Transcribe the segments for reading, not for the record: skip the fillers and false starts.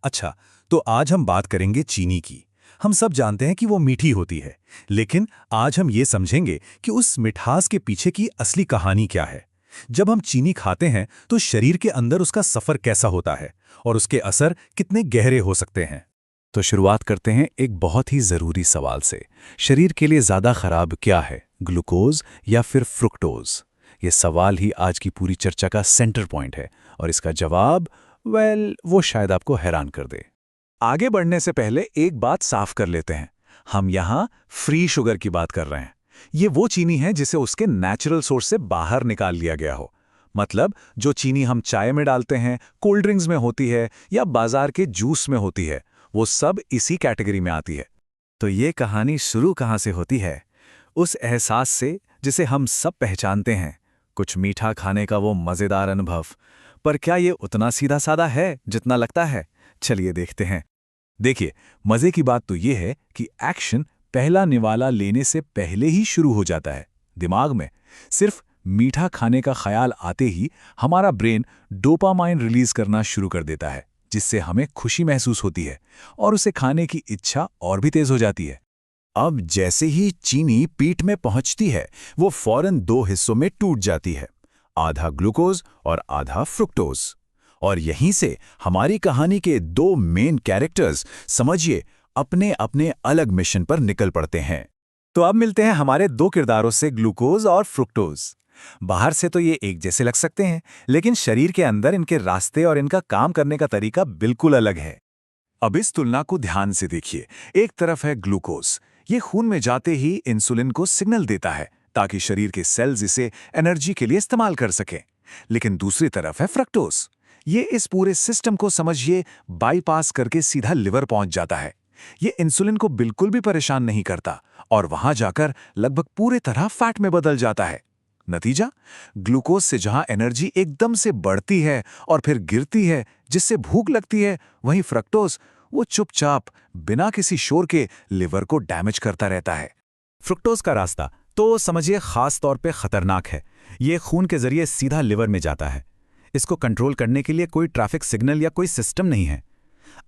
अच्छा, तो आज हम बात करेंगे चीनी की। हम सब जानते हैं कि वो मीठी होती है, लेकिन आज हम ये समझेंगे कि उस मिठास के पीछे की असली कहानी क्या है। जब हम चीनी खाते हैं तो शरीर के अंदर उसका सफ़र कैसा होता है और उसके असर कितने गहरे हो सकते हैं। तो शुरुआत करते हैं एक बहुत ही ज़रूरी सवाल से। शरीर के लिए ज़्यादा खराब क्या है, ग्लूकोज या फिर फ्रुक्टोज? ये सवाल ही आज की पूरी चर्चा का सेंटर पॉइंट है, और इसका जवाब वो शायद आपको हैरान कर दे। आगे बढ़ने से पहले एक बात साफ कर लेते हैं। हम यहाँ फ्री शुगर की बात कर रहे हैं। ये वो चीनी है जिसे उसके नेचुरल सोर्स से बाहर निकाल लिया गया हो। मतलब जो चीनी हम चाय में डालते हैं, कोल्ड ड्रिंक्स में होती है या बाजार के जूस में होती है, वो सब इसी कैटेगरी में आती है। तो ये कहानी शुरू कहाँ से होती है? उस एहसास से जिसे हम सब पहचानते हैं, कुछ मीठा खाने का वो मज़ेदार अनुभव। पर क्या ये उतना सीधा साधा है जितना लगता है? चलिए देखते हैं। देखिए, मजे की बात तो ये है कि एक्शन पहला निवाला लेने से पहले ही शुरू हो जाता है। दिमाग में सिर्फ मीठा खाने का ख्याल आते ही हमारा ब्रेन डोपामाइन रिलीज करना शुरू कर देता है, जिससे हमें खुशी महसूस होती है और उसे खाने की इच्छा और भी तेज हो जाती है। अब जैसे ही चीनी पीठ में पहुंचती है, वो फौरन दो हिस्सों में टूट जाती है, आधा ग्लूकोज और आधा फ्रुक्टोज। और यहीं से हमारी कहानी के दो मेन कैरेक्टर्स, समझिए, अपने अपने अलग मिशन पर निकल पड़ते हैं। तो अब मिलते हैं हमारे दो किरदारों से, ग्लूकोज और फ्रुक्टोज। बाहर से तो ये एक जैसे लग सकते हैं, लेकिन शरीर के अंदर इनके रास्ते और इनका काम करने का तरीका बिल्कुल अलग है। अब इस तुलना को ध्यान से देखिए। एक तरफ है ग्लूकोज। ये खून में जाते ही इंसुलिन को सिग्नल देता है ताकि शरीर के सेल्स इसे एनर्जी के लिए इस्तेमाल कर सकें। लेकिन दूसरी तरफ है फ्रक्टोज। ये इस पूरे सिस्टम को, समझिए, बाईपास करके सीधा लिवर पहुंच जाता है। ये इंसुलिन को बिल्कुल भी परेशान नहीं करता और वहां जाकर लगभग पूरे तरह फैट में बदल जाता है। नतीजा, ग्लूकोज से जहां एनर्जी एकदम से बढ़ती है और फिर गिरती है, जिससे भूख लगती है, वहीं फ्रक्टोज वो चुपचाप बिना किसी शोर के लिवर को डैमेज करता रहता है। फ्रुक्टोज का रास्ता तो समझिए खास तौर पे खतरनाक है। ये खून के जरिए सीधा लिवर में जाता है। इसको कंट्रोल करने के लिए कोई ट्रैफिक सिग्नल या कोई सिस्टम नहीं है।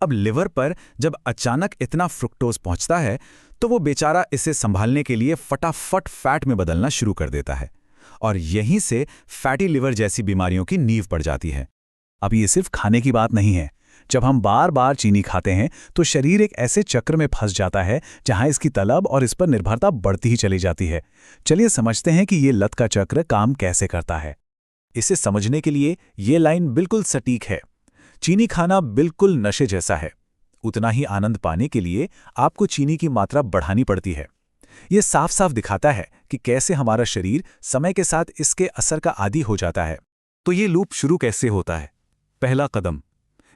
अब लिवर पर जब अचानक इतना फ्रुक्टोज पहुंचता है, तो वो बेचारा इसे संभालने के लिए फटाफट फैट में बदलना शुरू कर देता है, और यहीं से फैटी लिवर जैसी बीमारियों की नींव पड़ जाती है। अब ये सिर्फ खाने की बात नहीं है। जब हम बार बार चीनी खाते हैं तो शरीर एक ऐसे चक्र में फंस जाता है जहां इसकी तलब और इस पर निर्भरता बढ़ती ही चली जाती है। चलिए समझते हैं कि ये लत का चक्र काम कैसे करता है। इसे समझने के लिए ये लाइन बिल्कुल सटीक है। चीनी खाना बिल्कुल नशे जैसा है। उतना ही आनंद पाने के लिए आपको चीनी की मात्रा बढ़ानी पड़ती है। ये साफ साफ दिखाता है कि कैसे हमारा शरीर समय के साथ इसके असर का आदी हो जाता है। तो ये लूप शुरू कैसे होता है? पहला कदम,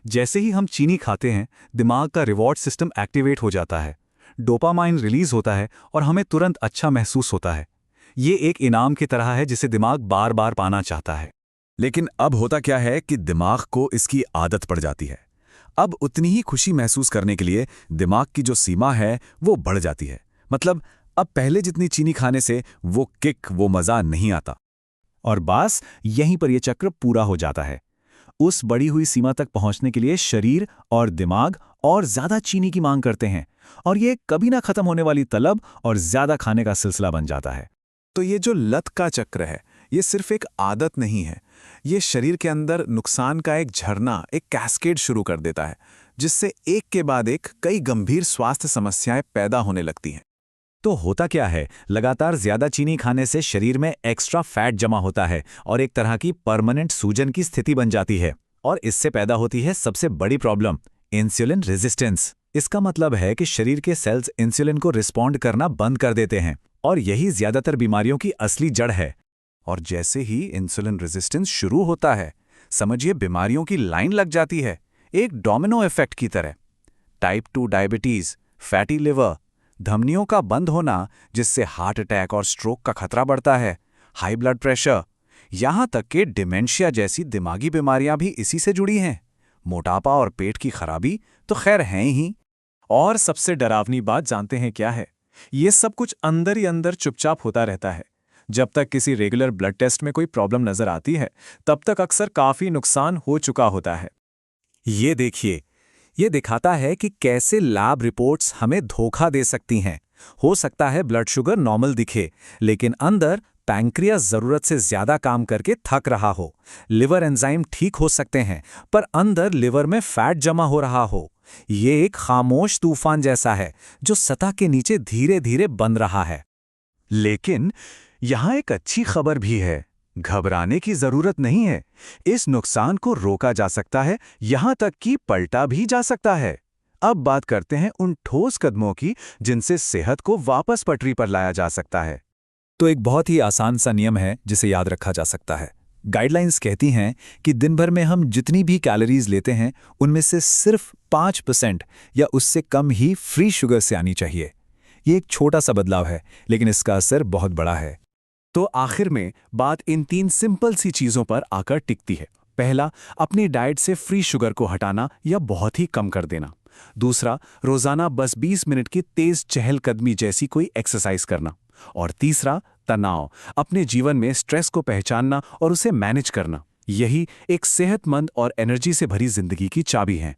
जैसे ही हम चीनी खाते हैं, दिमाग का रिवॉर्ड सिस्टम एक्टिवेट हो जाता है। डोपामाइन रिलीज होता है और हमें तुरंत अच्छा महसूस होता है। ये एक इनाम की तरह है जिसे दिमाग बार बार पाना चाहता है। लेकिन अब होता क्या है कि दिमाग को इसकी आदत पड़ जाती है। अब उतनी ही खुशी महसूस करने के लिए दिमाग की जो सीमा है वो बढ़ जाती है। मतलब अब पहले जितनी चीनी खाने से वो किक, वो मज़ा नहीं आता। और बस यहीं पर यह चक्र पूरा हो जाता है। उस बढ़ी हुई सीमा तक पहुंचने के लिए शरीर और दिमाग और ज्यादा चीनी की मांग करते हैं, और ये कभी ना खत्म होने वाली तलब और ज्यादा खाने का सिलसिला बन जाता है। तो ये जो लत का चक्र है, ये सिर्फ एक आदत नहीं है। ये शरीर के अंदर नुकसान का एक झरना, एक कैस्केड शुरू कर देता है, जिससे एक के बाद एक कई गंभीर स्वास्थ्य समस्याएं पैदा होने लगती हैं। तो होता क्या है? लगातार ज्यादा चीनी खाने से शरीर में एक्स्ट्रा फैट जमा होता है और एक तरह की परमानेंट सूजन की स्थिति बन जाती है। और इससे पैदा होती है सबसे बड़ी प्रॉब्लम, इंसुलिन रेजिस्टेंस। इसका मतलब है कि शरीर के सेल्स इंसुलिन को रिस्पॉन्ड करना बंद कर देते हैं, और यही ज्यादातर बीमारियों की असली जड़ है। और जैसे ही इंसुलिन रेजिस्टेंस शुरू होता है, समझिए बीमारियों की लाइन लग जाती है, एक डोमिनो इफेक्ट की तरह। टाइप 2 डायबिटीज, फैटी लिवर, धमनियों का बंद होना जिससे हार्ट अटैक और स्ट्रोक का खतरा बढ़ता है, हाई ब्लड प्रेशर, यहां तक कि डिमेंशिया जैसी दिमागी बीमारियां भी इसी से जुड़ी हैं। मोटापा और पेट की खराबी तो खैर हैं ही। और सबसे डरावनी बात जानते हैं क्या है? ये सब कुछ अंदर ही अंदर चुपचाप होता रहता है। जब तक किसी रेगुलर ब्लड टेस्ट में कोई प्रॉब्लम नजर आती है, तब तक अक्सर काफी नुकसान हो चुका होता है। ये देखिए, ये दिखाता है कि कैसे लैब रिपोर्ट्स हमें धोखा दे सकती हैं। हो सकता है ब्लड शुगर नॉर्मल दिखे, लेकिन अंदर पैंक्रियास जरूरत से ज्यादा काम करके थक रहा हो। लिवर एंजाइम ठीक हो सकते हैं, पर अंदर लिवर में फैट जमा हो रहा हो। ये एक खामोश तूफान जैसा है जो सतह के नीचे धीरे धीरे बन रहा है। लेकिन यहाँ एक अच्छी खबर भी है। घबराने की जरूरत नहीं है। इस नुकसान को रोका जा सकता है, यहाँ तक कि पलटा भी जा सकता है। अब बात करते हैं उन ठोस कदमों की जिनसे सेहत को वापस पटरी पर लाया जा सकता है। तो एक बहुत ही आसान सा नियम है जिसे याद रखा जा सकता है। गाइडलाइंस कहती हैं कि दिन भर में हम जितनी भी कैलोरीज लेते हैं उनमें से सिर्फ 5% या उससे कम ही फ्री शुगर से आनी चाहिए। ये एक छोटा सा बदलाव है, लेकिन इसका असर बहुत बड़ा है। तो आखिर में बात इन 3 सिंपल सी चीज़ों पर आकर टिकती है। पहला, अपनी डाइट से फ्री शुगर को हटाना या बहुत ही कम कर देना। दूसरा, रोज़ाना बस 20 मिनट की तेज़ चहलकदमी जैसी कोई एक्सरसाइज करना। और तीसरा, तनाव, अपने जीवन में स्ट्रेस को पहचानना और उसे मैनेज करना। यही एक सेहतमंद और एनर्जी से भरी जिंदगी की चाबी है।